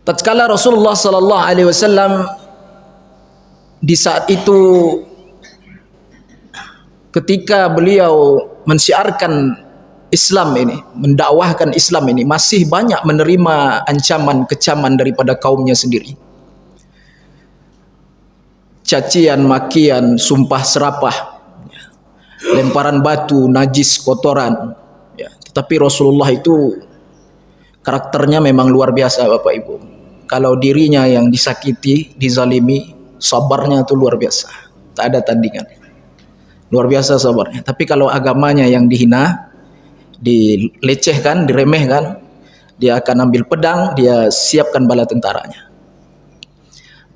Tatkala Rasulullah sallallahu alaihi wasallam di saat itu ketika beliau mensiarkan Islam ini, mendakwahkan Islam ini, masih banyak menerima ancaman kecaman daripada kaumnya sendiri. Cacian, makian, sumpah serapah, lemparan batu, najis, kotoran. Ya, tetapi Rasulullah itu karakternya memang luar biasa, Bapak Ibu. Kalau dirinya yang disakiti, dizalimi, sabarnya itu luar biasa. Tak ada tandingan. Luar biasa sabarnya. Tapi kalau agamanya yang dihina, dilecehkan, diremehkan, dia akan ambil pedang, dia siapkan bala tentaranya.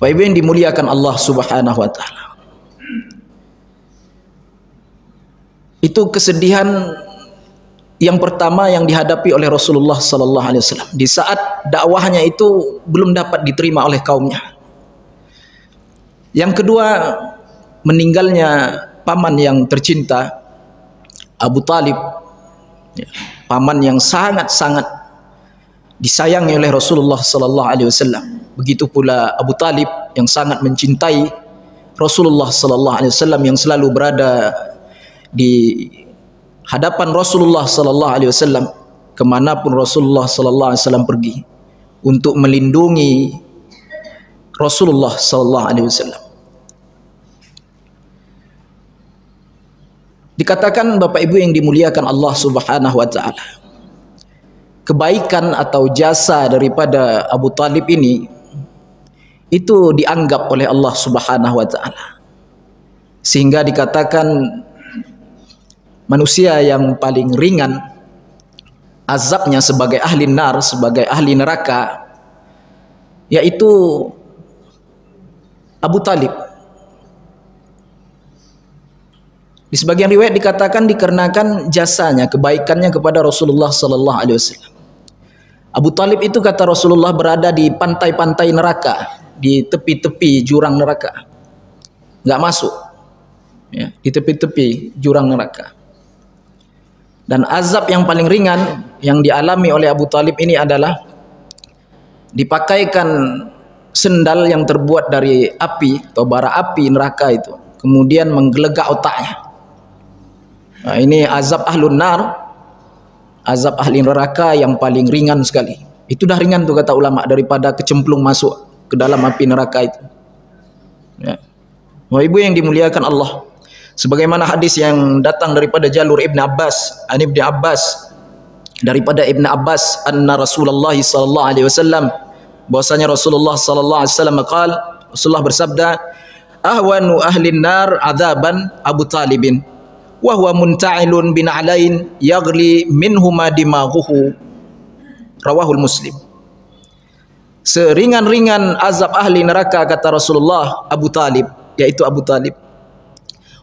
Bapak Ibu yang dimuliakan Allah Subhanahu wa taala. Itu kesedihan yang pertama yang dihadapi oleh Rasulullah sallallahu alaihi wasallam di saat dakwahnya itu belum dapat diterima oleh kaumnya. Yang kedua, meninggalnya paman yang tercinta Abu Talib, ya, paman yang sangat-sangat disayangi oleh Rasulullah sallallahu alaihi wasallam. Begitu pula Abu Talib yang sangat mencintai Rasulullah sallallahu alaihi wasallam, yang selalu berada di hadapan Rasulullah sallallahu alaihi wasallam kemanapun Rasulullah sallallahu alaihi wasallam pergi untuk melindungi Rasulullah sallallahu alaihi wasallam. Dikatakan Bapak Ibu yang dimuliakan Allah Subhanahu wa taala, kebaikan atau jasa daripada Abu Talib ini itu dianggap oleh Allah Subhanahu wa taala, sehingga dikatakan manusia yang paling ringan azabnya sebagai ahli nar, sebagai ahli neraka, yaitu Abu Talib. Di sebagian riwayat dikatakan dikarenakan jasanya, kebaikannya kepada Rasulullah sallallahu alaihi wasallam. Abu Talib itu, kata Rasulullah, berada di pantai-pantai neraka, di tepi-tepi jurang neraka, nggak masuk, ya, di tepi-tepi jurang neraka. Dan azab yang paling ringan yang dialami oleh Abu Talib ini adalah dipakaikan sendal yang terbuat dari api atau bara api neraka itu, kemudian menggelegak otaknya. Nah, ini azab ahlun nar, azab ahli neraka yang paling ringan sekali. Itu dah ringan tuh kata ulama daripada kecemplung masuk ke dalam api neraka itu. Ya. Wahai ibu yang dimuliakan Allah, sebagaimana hadis yang datang daripada jalur Ibn Abbas, Ibn Abbas, daripada Ibn Abbas, anna Rasulullah sallallahu alaihi wasallam, bahwasanya Rasulullah sallallahu alaihi wasallam qala, Rasulullah bersabda, ahwanu ahlin nar adzaban Abu Talibin wa huwa munta'ilun bin alain yaghli minhuma dimaghuhu, rawahul Muslim. Seringan-ringan azab ahli neraka, kata Rasulullah, Abu Talib, yaitu Abu Talib.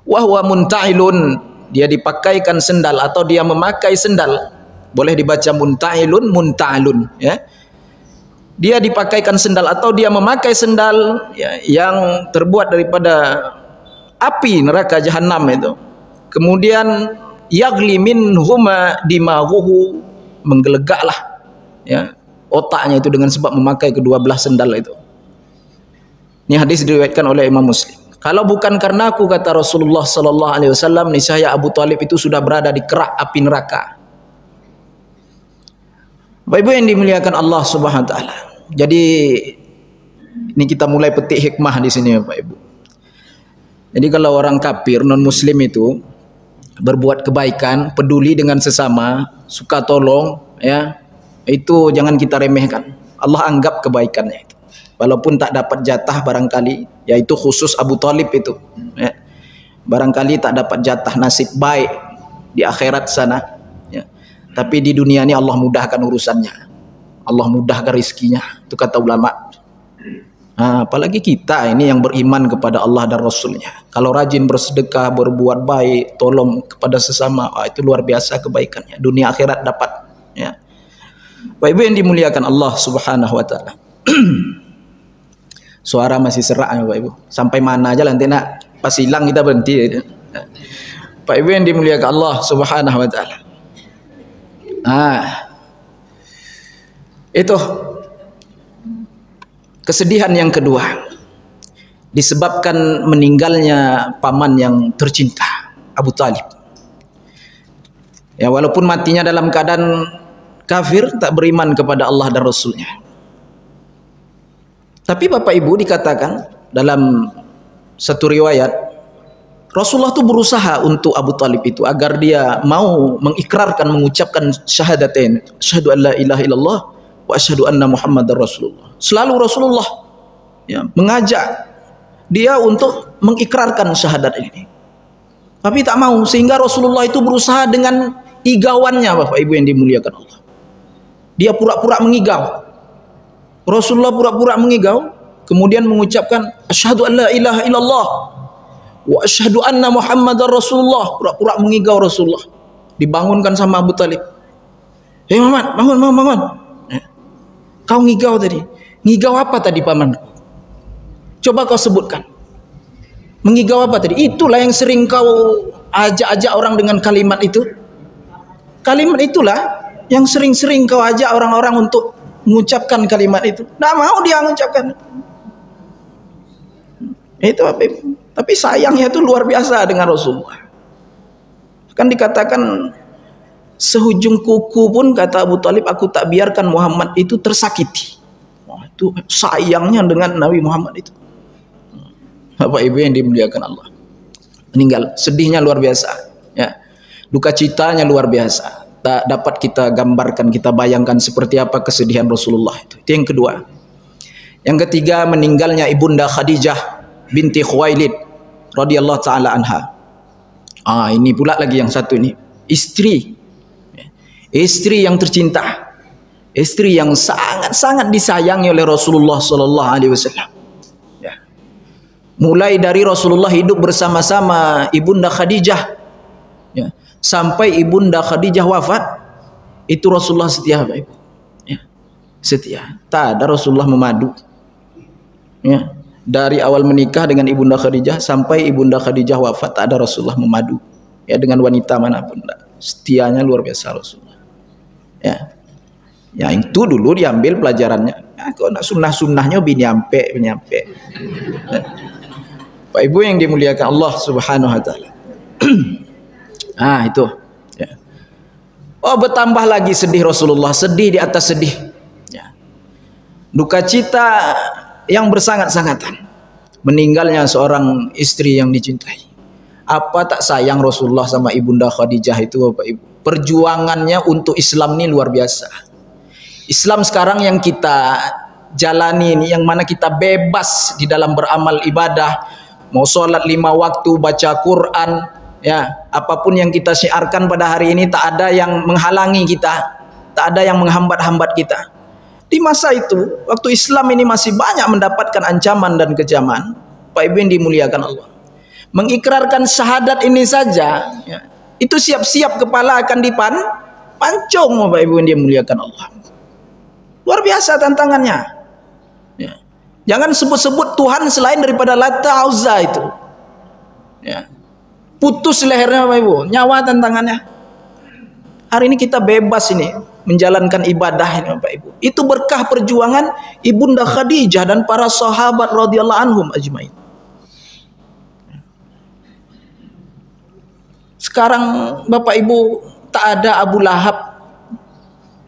Wa huwa munta'ilun, dia dipakaikan sendal atau dia memakai sendal. Boleh dibaca munta'ilun, munta'ilun, ya. Dia dipakaikan sendal atau dia memakai sendal, ya, yang terbuat daripada api neraka jahanam itu. Kemudian yaghli minhuma dimaghuhu, menggelegaklah, ya, otaknya itu dengan sebab memakai kedua belah sendal itu. Ini hadis diriwayatkan oleh Imam Muslim. Kalau bukan karena aku, kata Rasulullah sallallahu alaihi wasallam, niscaya Abu Talib itu sudah berada di kerak api neraka. Bapak Ibu yang dimuliakan Allah Subhanahu wa taala. Jadi ini kita mulai petik hikmah di sini, Bapak Ibu. Jadi kalau orang kafir non muslim itu berbuat kebaikan, peduli dengan sesama, suka tolong, ya, itu jangan kita remehkan. Allah anggap kebaikannya itu, walaupun tak dapat jatah barangkali, yaitu khusus Abu Talib itu, ya, barangkali tak dapat jatah nasib baik di akhirat sana, ya, tapi di dunia ini Allah mudahkan urusannya, Allah mudahkan rizkinya, itu kata ulama. Nah, apalagi kita ini yang beriman kepada Allah dan Rasulnya, kalau rajin bersedekah, berbuat baik, tolong kepada sesama, itu luar biasa kebaikannya, dunia akhirat dapat, ya. Bapak Ibu yang dimuliakan Allah Subhanahu wa taala. Suara masih serak, Bapak Ibu. Sampai mana aja nanti nak pas hilang kita berhenti. Bapak Ibu yang dimuliakan Allah Subhanahu wa taala. Nah, itu Kesedihan yang kedua disebabkan meninggalnya paman yang tercinta, Abu Talib. Ya, walaupun matinya dalam keadaan kafir, tak beriman kepada Allah dan Rasulnya. Tapi Bapak Ibu, dikatakan dalam satu riwayat, Rasulullah itu berusaha untuk Abu Talib itu agar dia mau mengikrarkan, mengucapkan syahadatain, asyhadu an la ilaha illallah wa asyhadu anna Muhammadar Rasulullah. Selalu Rasulullah ya, mengajak dia untuk mengikrarkan syahadat ini. Tapi tak mau, sehingga Rasulullah itu berusaha dengan igauannya, Bapak Ibu yang dimuliakan Allah. Dia pura-pura mengigau. Rasulullah pura-pura mengigau, kemudian mengucapkan asyhadu an la ilaha illallah wa asyhadu anna Muhammadar Rasulullah. Pura-pura mengigau Rasulullah. Dibangunkan sama Abu Talib. "Hei Muhammad, bangun. Kau ngigau tadi. Ngigau apa tadi pamanku? Coba kau sebutkan. Mengigau apa tadi? Itulah yang sering kau ajak-ajak orang dengan kalimat itu. Kalimat itulah yang sering-sering kau ajak orang-orang untuk mengucapkan kalimat itu. Tidak mau dia mengucapkan. Itu apa? Tapi sayangnya itu luar biasa dengan Rasulullah. Kan dikatakan sehujung kuku pun, kata Abu Talib, aku tak biarkan Muhammad itu tersakiti. Wah, itu sayangnya dengan Nabi Muhammad itu. Bapak Ibu yang dimuliakan Allah, meninggal, sedihnya luar biasa, ya, duka citanya luar biasa. Tak dapat kita gambarkan, kita bayangkan seperti apa kesedihan Rasulullah itu. Itu yang kedua. Yang ketiga, meninggalnya Ibunda Khadijah binti Khuwailid radhiyallahu taala anha. Ini pula lagi yang satu ini, istri yang tercinta, istri yang sangat-sangat disayangi oleh Rasulullah sallallahu alaihi wasallam. Mulai dari Rasulullah hidup bersama-sama Ibunda Khadijah, ya, sampai Ibunda Khadijah wafat, itu Rasulullah setia, Bapak Ibu. Ya, setia. Tak ada Rasulullah memadu. Ya, dari awal menikah dengan Ibunda Khadijah sampai Ibunda Khadijah wafat, tak ada Rasulullah memadu. Ya, dengan wanita manapun. Setianya luar biasa Rasulullah. Ya, itu dulu diambil pelajarannya. Kok nak sunnah-sunnahnya nyampe. Pak Ibu yang dimuliakan Allah Subhanahu wa taala. Itu. Ya. Bertambah lagi sedih Rasulullah, sedih di atas sedih. Ya. Duka cita yang bersangat-sangatan. Meninggalnya seorang istri yang dicintai. Apa tak sayang Rasulullah sama Ibunda Khadijah itu, Bapak Ibu. Perjuangannya untuk Islam ini luar biasa. Islam sekarang yang kita jalani ini, yang mana kita bebas di dalam beramal ibadah, mau sholat 5 waktu, baca Quran, ya, apapun yang kita syiarkan pada hari ini, tak ada yang menghalangi kita, tak ada yang menghambat-hambat kita. Di masa itu, waktu Islam ini masih banyak mendapatkan ancaman dan kejaman, Pak Ibu yang dimuliakan Allah, mengikrarkan syahadat ini saja, ya, itu siap-siap kepala akan dipancung, Pak Ibu yang dimuliakan Allah. Luar biasa tantangannya. Ya. Jangan sebut-sebut Tuhan selain daripada Lata Uzza itu. Ya. Putus lehernya Bapak Ibu, nyawa tantangannya. Hari ini kita bebas ini menjalankan ibadah ini Bapak Ibu. Itu berkah perjuangan Ibunda Khadijah dan para sahabat radhiyallahu anhum ajmain. Sekarang Bapak Ibu, tak ada Abu Lahab,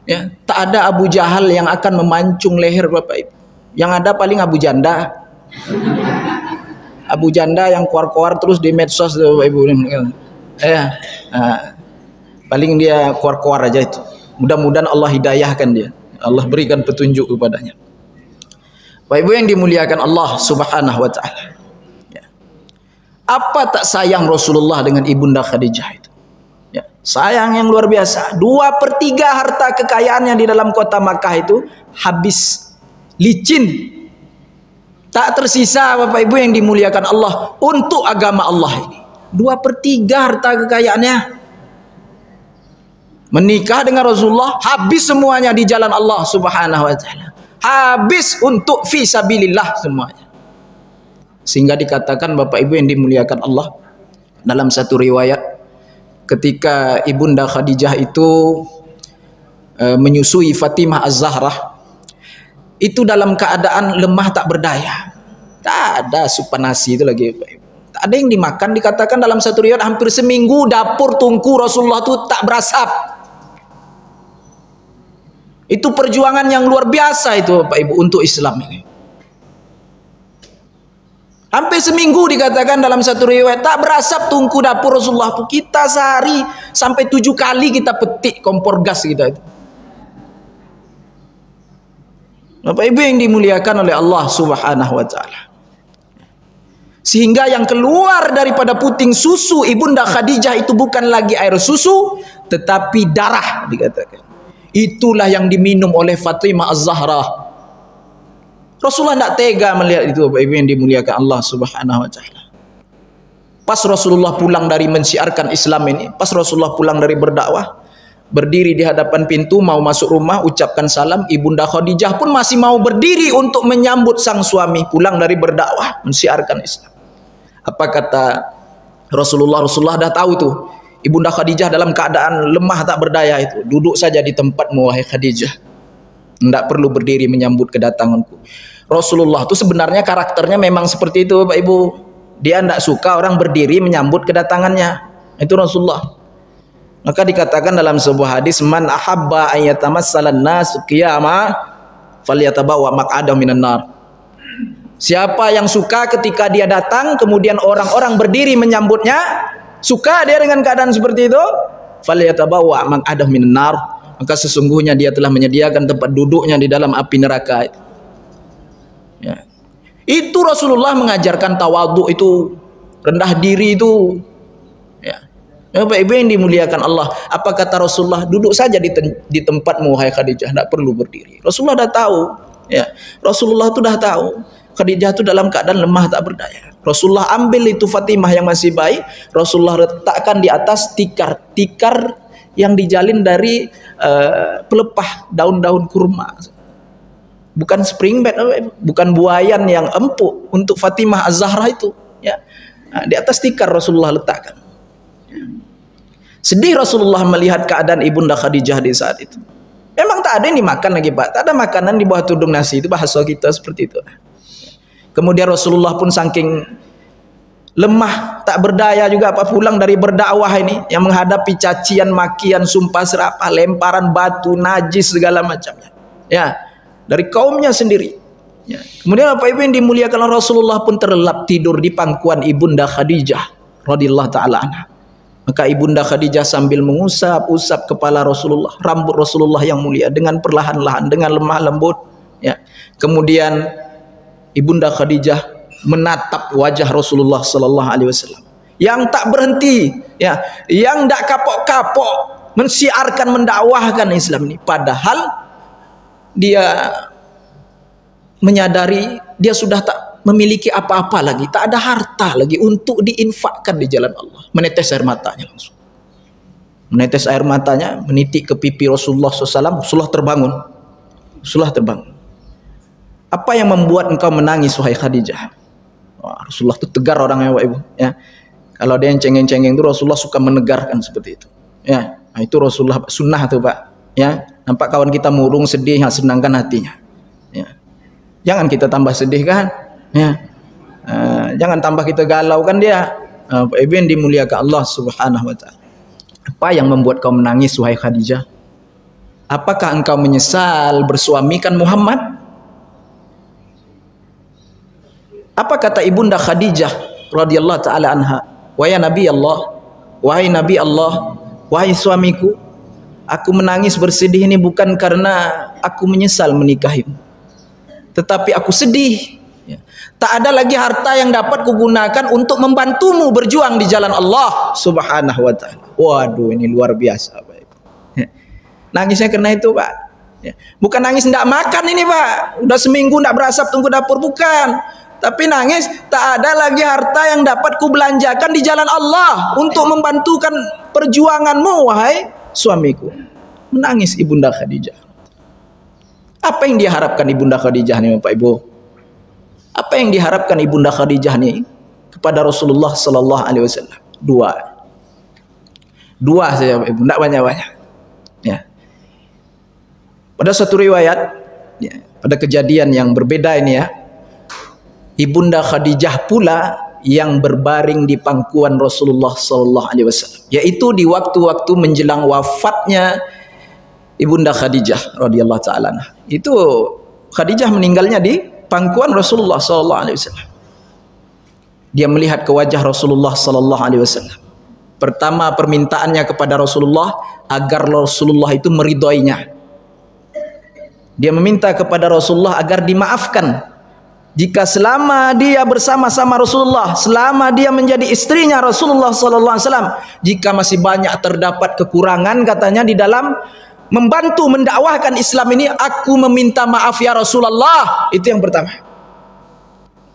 ya, tak ada Abu Jahal yang akan memancung leher Bapak Ibu. Yang ada paling Abu Janda. Abu Janda yang keluar-keluar terus di medsos Bapak Ibu. Paling dia keluar-keluar aja itu. Mudah-mudahan Allah hidayahkan dia. Allah berikan petunjuk kepadanya. Bapak Ibu yang dimuliakan Allah Subhanahu wa taala. Ya. Apa tak sayang Rasulullah dengan Ibunda Khadijah itu? Ya, sayang yang luar biasa. 2/3 harta kekayaannya di dalam kota Makkah itu habis, licin, tak tersisa Bapak Ibu yang dimuliakan Allah untuk agama Allah ini. 2/3 harta kekayaannya, menikah dengan Rasulullah, habis semuanya di jalan Allah Subhanahu wa taala, habis untuk fisabilillah semuanya. Sehingga dikatakan Bapak Ibu yang dimuliakan Allah, dalam satu riwayat, ketika Ibunda Khadijah itu menyusui Fatimah Az-Zahrah, itu dalam keadaan lemah tak berdaya. Tak ada sup nasi itu lagi, Bapak Ibu. Tak ada yang dimakan. Dikatakan dalam satu riwayat hampir seminggu dapur tungku Rasulullah itu tak berasap. Itu perjuangan yang luar biasa itu, Bapak Ibu, untuk Islam ini. Hampir seminggu dikatakan dalam satu riwayat tak berasap tungku dapur Rasulullah itu. Kita sehari sampai 7 kali kita petik kompor gas kita itu. Bapak Ibu yang dimuliakan oleh Allah Subhanahu wa taala. Sehingga yang keluar daripada puting susu Ibunda Khadijah itu bukan lagi air susu, tetapi darah dikatakan. Itulah yang diminum oleh Fatimah Az-Zahra. Rasulullah tidak tega melihat itu, Bapak Ibu yang dimuliakan Allah Subhanahu wa taala. Pas Rasulullah pulang dari mensiarkan Islam ini, pas Rasulullah pulang dari berdakwah, berdiri di hadapan pintu mau masuk rumah, ucapkan salam, Ibunda Khadijah pun masih mau berdiri untuk menyambut sang suami pulang dari berdakwah, mensiarkan Islam. Apa kata Rasulullah? Rasulullah dah tahu tuh Ibunda Khadijah dalam keadaan lemah tak berdaya itu. Duduk saja di tempatmu wahai Khadijah. Tidak perlu berdiri menyambut kedatanganku. Rasulullah itu sebenarnya karakternya memang seperti itu, Bapak Ibu. Dia tidak suka orang berdiri menyambut kedatangannya. Itu Rasulullah. Maka dikatakan dalam sebuah hadis, man ahabba an yatamassalan nas qiyama falyatabawa maq'adahu minan nar. Siapa yang suka ketika dia datang kemudian orang-orang berdiri menyambutnya, suka dia dengan keadaan seperti itu, falyatabawa maq'adahu minan nar, maka sesungguhnya dia telah menyediakan tempat duduknya di dalam api neraka. Ya. Itu Rasulullah mengajarkan tawadhu itu, rendah diri itu. Ya. Bapak Ibu yang dimuliakan Allah, apa kata Rasulullah? Duduk saja di tempatmu wahai Khadijah, tidak perlu berdiri. Rasulullah dah tahu. Ya. Rasulullah itu dah tahu Khadijah itu dalam keadaan lemah tak berdaya. Rasulullah ambil itu Fatimah yang masih bayi, Rasulullah letakkan di atas tikar yang dijalin dari pelepah daun-daun kurma. Bukan spring bed, bukan buayan yang empuk, untuk Fatimah Az-Zahra itu. Ya. Nah, di atas tikar Rasulullah letakkan. Sedih Rasulullah melihat keadaan Ibunda Khadijah di saat itu. Memang tak ada yang dimakan lagi, Pak. Tak ada makanan di bawah tudung nasi, itu bahasa kita seperti itu. Kemudian Rasulullah pun saking lemah, tak berdaya juga apa pulang dari berdakwah ini, yang menghadapi cacian, makian, sumpah serapah, lemparan batu, najis segala macamnya. Ya, dari kaumnya sendiri. Ya. Kemudian Bapak Ibu yang dimuliakan Rasulullah pun terlelap tidur di pangkuan Ibunda Khadijah radhiyallahu taala anha. Maka Ibunda Khadijah sambil mengusap-usap kepala Rasulullah, rambut Rasulullah yang mulia dengan perlahan-lahan, dengan lemah lembut. Ya. Kemudian Ibunda Khadijah menatap wajah Rasulullah sallallahu alaihi wasallam yang tak berhenti, ya, yang tak kapok-kapok mensiarkan, mendakwahkan Islam ini, padahal dia menyadari dia sudah tak memiliki apa-apa lagi, tak ada harta lagi untuk diinfakkan di jalan Allah. Menetes air matanya langsung. Menetes air matanya, menitik ke pipi Rasulullah SAW. Rasulullah terbangun. Rasulullah terbangun. Apa yang membuat engkau menangis wahai Khadijah? Wah, Rasulullah itu tegar orangnya, Bapak Ibu. Ya. Kalau dia yang cengeng-cengeng itu Rasulullah suka menegarkan seperti itu. Ya, nah, itu Rasulullah sunnah tuh, Pak. Ya, nampak kawan kita murung sedih, senangkan hatinya. Ya. Jangan kita tambah sedih kan? Ya. Jangan tambah kita galau kan dia. Pak Ibu yang dimuliakan Allah Subhanahu wa taala. Apa yang membuat kau menangis wahai Khadijah? Apakah engkau menyesal bersuamikan Muhammad? Apa kata Ibunda Khadijah radhiyallahu taala anha? Wahai Nabi Allah, wahai Nabi Allah, wahai suamiku, aku menangis bersedih ini bukan karena aku menyesal menikahimu, tetapi aku sedih. Ya. Tak ada lagi harta yang dapat kugunakan untuk membantumu berjuang di jalan Allah Subhanahu wa taala. Waduh, ini luar biasa, Pak. Ya. Nangisnya karena itu, Pak. Ya. Bukan nangis tidak makan ini, Pak. Udah seminggu tidak berasap tunggu dapur, bukan. Tapi nangis tak ada lagi harta yang dapat kubelanjakan di jalan Allah untuk membantukan perjuanganmu wahai suamiku. Menangis Ibunda Khadijah. Apa yang diharapkan Ibunda Khadijah nih, Bapak Ibu? Apa yang diharapkan Ibunda Khadijah nih kepada Rasulullah sallallahu alaihi wasallam? Dua saja, Bapak Ibu, tidak banyak-banyak. Ya. Pada satu riwayat, ya, pada kejadian yang berbeda ini ya, Ibunda Khadijah pula yang berbaring di pangkuan Rasulullah sallallahu alaihi wasallam, yaitu di waktu-waktu menjelang wafatnya Ibunda Khadijah radhiyallahu taala. Itu Khadijah meninggalnya di pangkuan Rasulullah sallallahu alaihi wasallam. Dia melihat ke wajah Rasulullah sallallahu alaihi wasallam. Pertama permintaannya kepada Rasulullah agar Rasulullah itu meridhoinya. Dia meminta kepada Rasulullah agar dimaafkan jika selama dia bersama-sama Rasulullah, selama dia menjadi istrinya Rasulullah sallallahu alaihi wasallam, jika masih banyak terdapat kekurangan katanya di dalam membantu mendakwahkan Islam ini, aku meminta maaf ya Rasulullah. Itu yang pertama.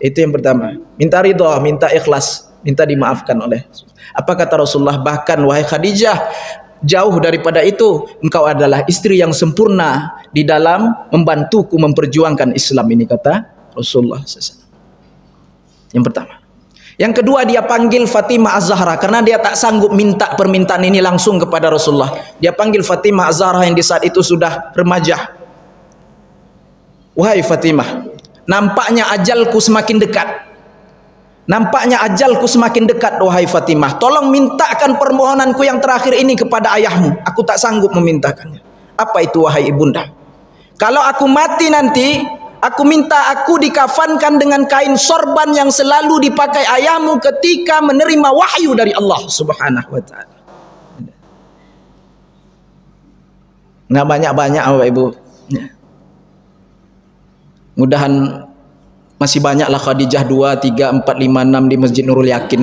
Itu yang pertama. Minta ridho, minta ikhlas, minta dimaafkan oleh. Apa kata Rasulullah? Bahkan wahai Khadijah, jauh daripada itu, engkau adalah istri yang sempurna di dalam membantuku memperjuangkan Islam ini, kata Rasulullah SAW. Yang pertama. Yang kedua, dia panggil Fatimah Az-Zahra karena dia tak sanggup minta permintaan ini langsung kepada Rasulullah. Dia panggil Fatimah Az-Zahra yang di saat itu sudah remaja. Wahai Fatimah, nampaknya ajalku semakin dekat. Nampaknya ajalku semakin dekat, wahai Fatimah. Tolong mintakan permohonanku yang terakhir ini kepada ayahmu. Aku tak sanggup memintakannya. Apa itu, wahai ibunda? Kalau aku mati nanti, aku minta aku dikafankan dengan kain sorban yang selalu dipakai ayahmu ketika menerima wahyu dari Allah Subhanahu wa ta'ala. Nggak banyak-banyak, Bapak Ibu. Mudahan masih banyaklah Khadijah 2, 3, 4, 5, 6 di Masjid Nurul Yakin.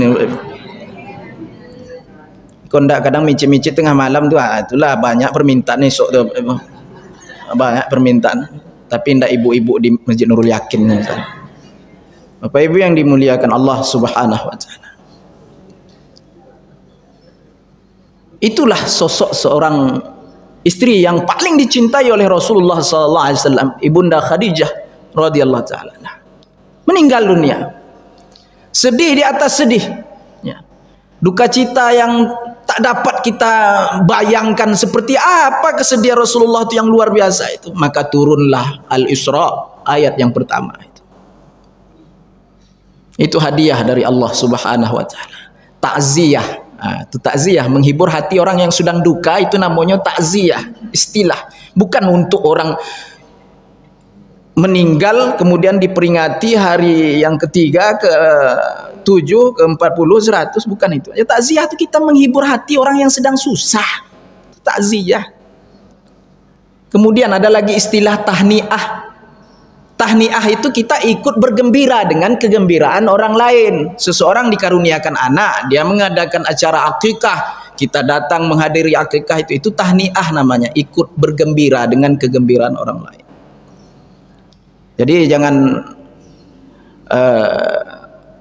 Kondak kadang micit-micit tengah malam tu, itulah banyak permintaan esok tu. Banyak permintaan. Tapi tidak ibu-ibu di Masjid Nurul Yakin. Bapak Ibu yang dimuliakan Allah Subhanahu wa ta'ala. Itulah sosok seorang istri yang paling dicintai oleh Rasulullah sallallahu alaihi wasallam, Ibunda Khadijah radhiyallahu taala. Meninggal dunia. Sedih di atas sedih. Ya. Duka cita yang tak dapat kita bayangkan seperti apa kesedihan Rasulullah itu yang luar biasa itu. Maka turunlah Al-Isra ayat yang pertama itu. Itu hadiah dari Allah Subhanahu wa taala. Takziah. Itu takziah, menghibur hati orang yang sedang duka, itu namanya takziah. Istilah. Bukan untuk orang meninggal kemudian diperingati hari yang ketiga, ke-7, ke-40, 100, bukan itu. Ya, takziah itu kita menghibur hati orang yang sedang susah. Takziah. Kemudian ada lagi istilah tahniah. Tahniah itu kita ikut bergembira dengan kegembiraan orang lain. Seseorang dikaruniakan anak, dia mengadakan acara akikah, kita datang menghadiri akikah, itu tahniah namanya, ikut bergembira dengan kegembiraan orang lain. Jadi jangan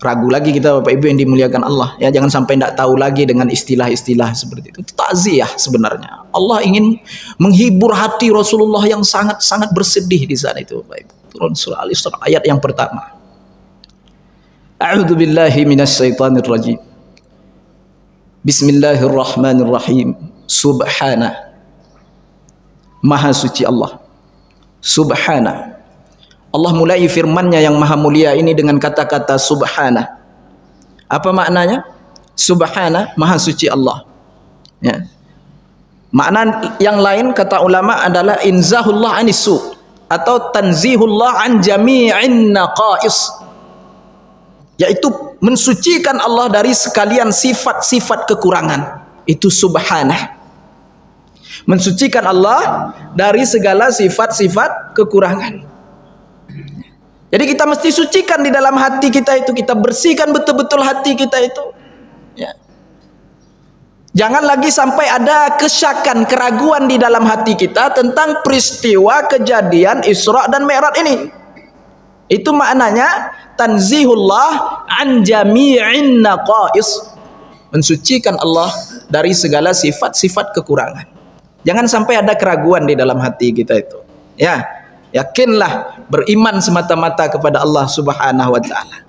ragu lagi kita, Bapak Ibu yang dimuliakan Allah, ya, jangan sampai tidak tahu lagi dengan istilah-istilah seperti itu. Itu takziah sebenarnya. Allah ingin menghibur hati Rasulullah yang sangat-sangat bersedih di saat itu, Bapak Ibu. Turun surah Al-Isra ayat yang pertama. A'udzu billahi minasyaitonir rajim. Bismillahirrahmanirrahim. Subhana. Maha suci Allah. Subhana. Allah mulai firman-Nya yang maha mulia ini dengan kata-kata subhana. Apa maknanya? Subhana, maha suci Allah. Ya. Makna yang lain kata ulama adalah inzahullah anisu atau tanzihullah an jami'in naqais, yaitu mensucikan Allah dari sekalian sifat-sifat kekurangan. Itu subhanah. Mensucikan Allah dari segala sifat-sifat kekurangan. Jadi kita mesti sucikan di dalam hati kita itu, kita bersihkan betul-betul hati kita itu. Ya. Jangan lagi sampai ada kesyakan, keraguan di dalam hati kita tentang peristiwa kejadian Isra dan Mi'raj ini. Itu maknanya tanzihullah an jami'in naqais. Mensucikan Allah dari segala sifat-sifat kekurangan. Jangan sampai ada keraguan di dalam hati kita itu. Ya. Yakinlah, beriman semata-mata kepada Allah Subhanahu wa ta'ala.